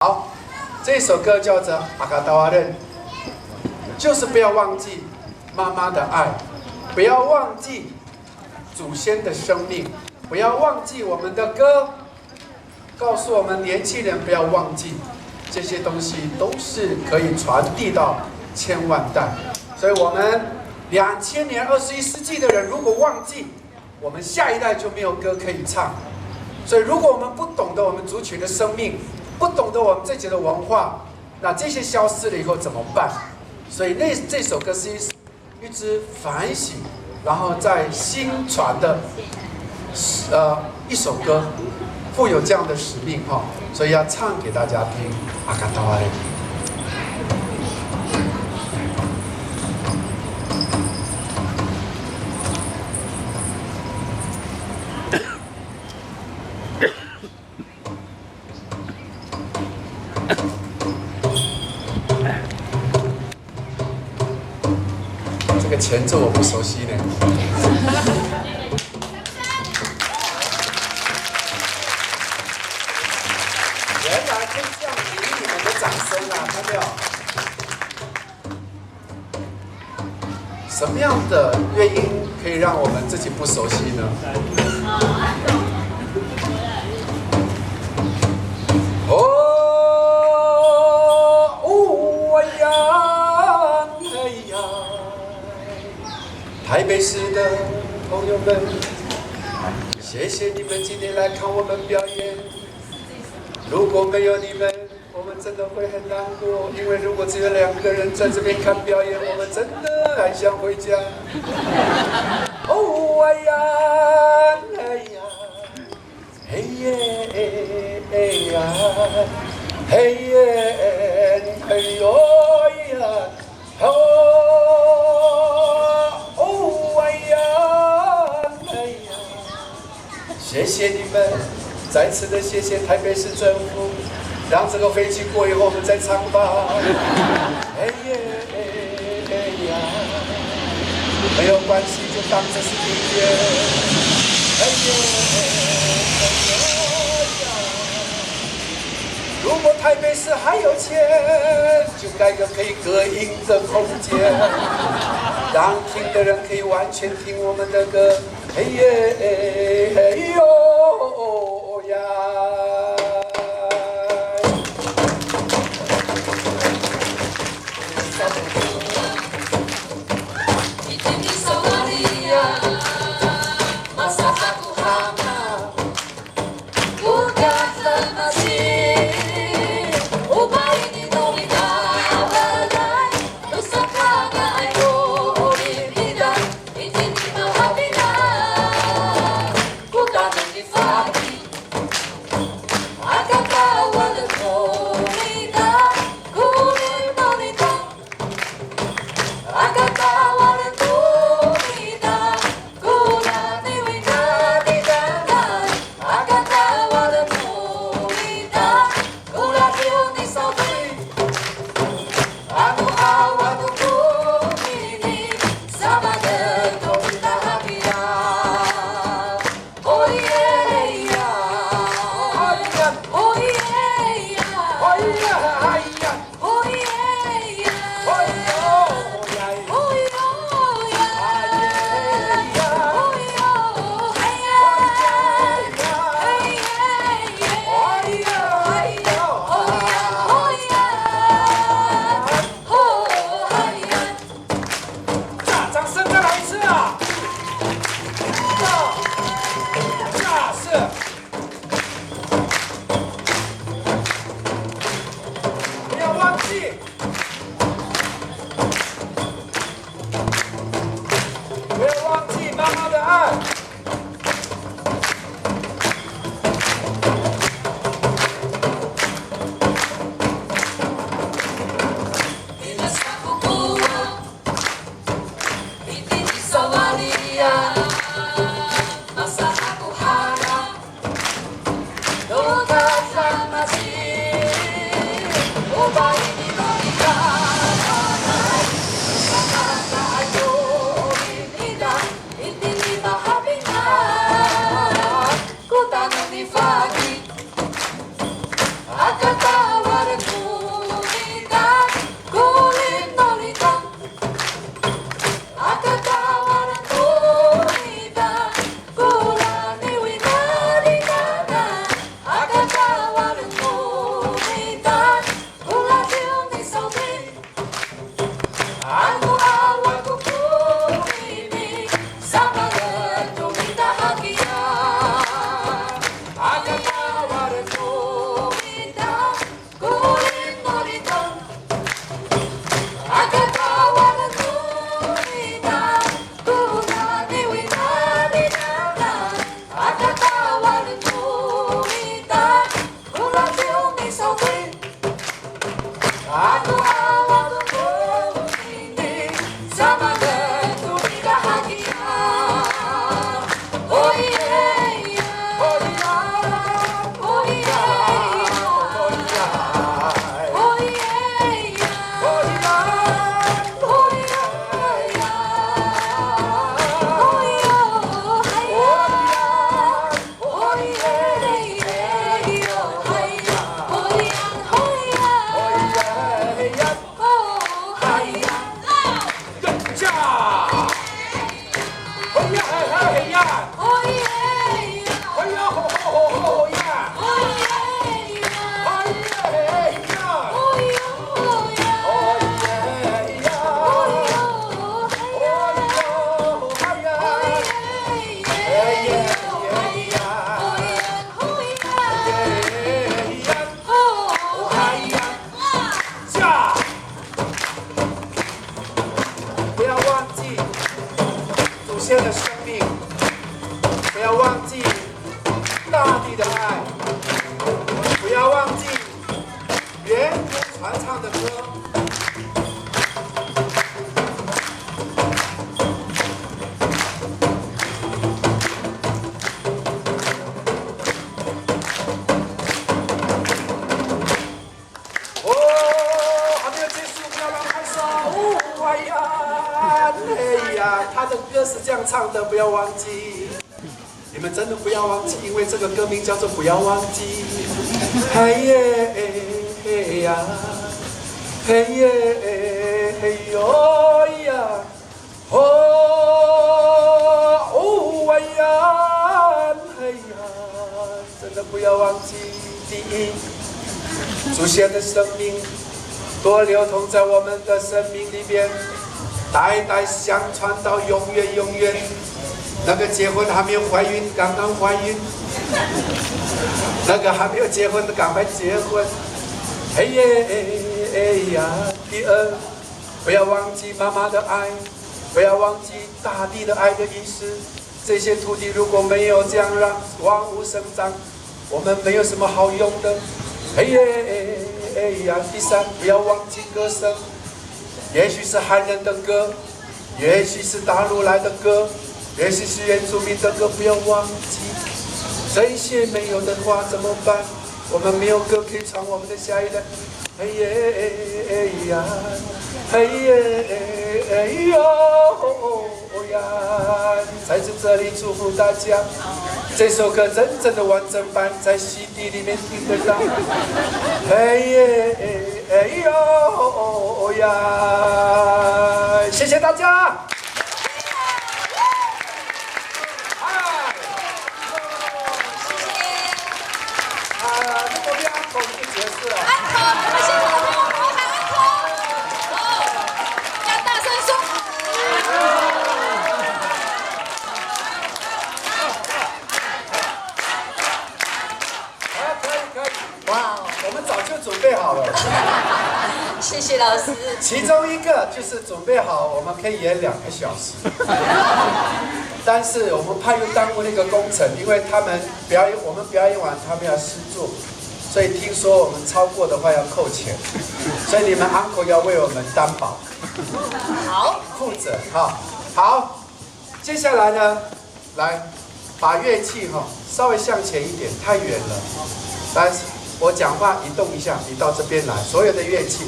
好，这首歌叫做《阿卡达瓦任》，就是不要忘记妈妈的爱，不要忘记祖先的生命，不要忘记我们的歌，告诉我们年轻人不要忘记这些东西都是可以传递到千万代。所以，我们2000年21世纪的人如果忘记，我们下一代就没有歌可以唱。所以，如果我们不懂得我们族群的生命，不懂得我们自己的文化，那这些消失了以后怎么办？所以这首歌是一支反省，然后在新传的一首歌，富有这样的使命哈，所以要唱给大家听。阿卡达瓦勒。这个前奏我不熟悉呢。原来可以这样给你们的掌声啊，看到没有？什么样的乐音可以让我们自己不熟悉呢？台北市的朋友们，谢谢你们今天来看我们表演。如果没有你们，我们真的会很难过，因为如果只有2个人在这边看表演，我们真的很想回家。哦哎呀，哎呀，嘿耶哎呀，嘿耶嘿哟呀，哦。谢谢你们，再次的谢谢台北市政府，让这个飞机过以后我们再唱吧。哎耶哎呀，没有关系，就当这是音乐。哎耶哎呀，如果台北市还有钱，就盖个可以隔音的空间，让听的人可以完全听我们的歌。嘿耶嘿哟呀！ Aku awal ini sama dengan bahagia. Oh yeah, oh yeah, oh yeah, oh yeah, oh yeah, oh yeah, oh不要忘记祖先的生命，不要忘记大地的爱，不要忘记原传唱的歌。哦，还没有结束，不要让拍手！哦，哎呀，哎呀，他的歌是这样唱的，不要忘记。你们真的不要忘记，因为这个歌名叫做《不要忘记》。嘿耶嘿呀，嘿耶嘿哟呀，哦哦哎呀，嘿呀，真的不要忘记。第一，祖先的生命多流通在我们的生命里边，代代相传到永远永远。那个结婚还没有怀孕，刚刚怀孕；那个还没有结婚的，赶快结婚。哎耶哎呀！第二，不要忘记妈妈的爱，不要忘记大地的爱的意思。这些土地如果没有这样让万物生长，我们没有什么好用的。哎耶哎呀！第三，不要忘记歌声，也许是汉人的歌，也许是大陆来的歌。也许是原住民的歌，不要忘记。这些没有的话怎么办？我们没有歌可以传我们的下一代。哎耶哎呀，哎耶哎呦呀！在这里祝福大家，这首歌真正的完整版在 CD 里面听得到。哎耶哎呦呀！谢谢大家。如果没有安可就结束了。安可，我们辛苦的朋友，我喊安可。哦，要大声说。可以。哇，我们早就准备好了。谢谢老师。其中一个就是准备好，我们可以演2个小时。但是我们怕又耽误那个工程，因为他们我们表演完，他们要施作，所以听说我们超过的话要扣钱，所以你们 uncle 要为我们担保，好，负责，好，接下来呢，来把乐器稍微向前一点，太远了，来，我讲话移动一下，你到这边来，所有的乐器。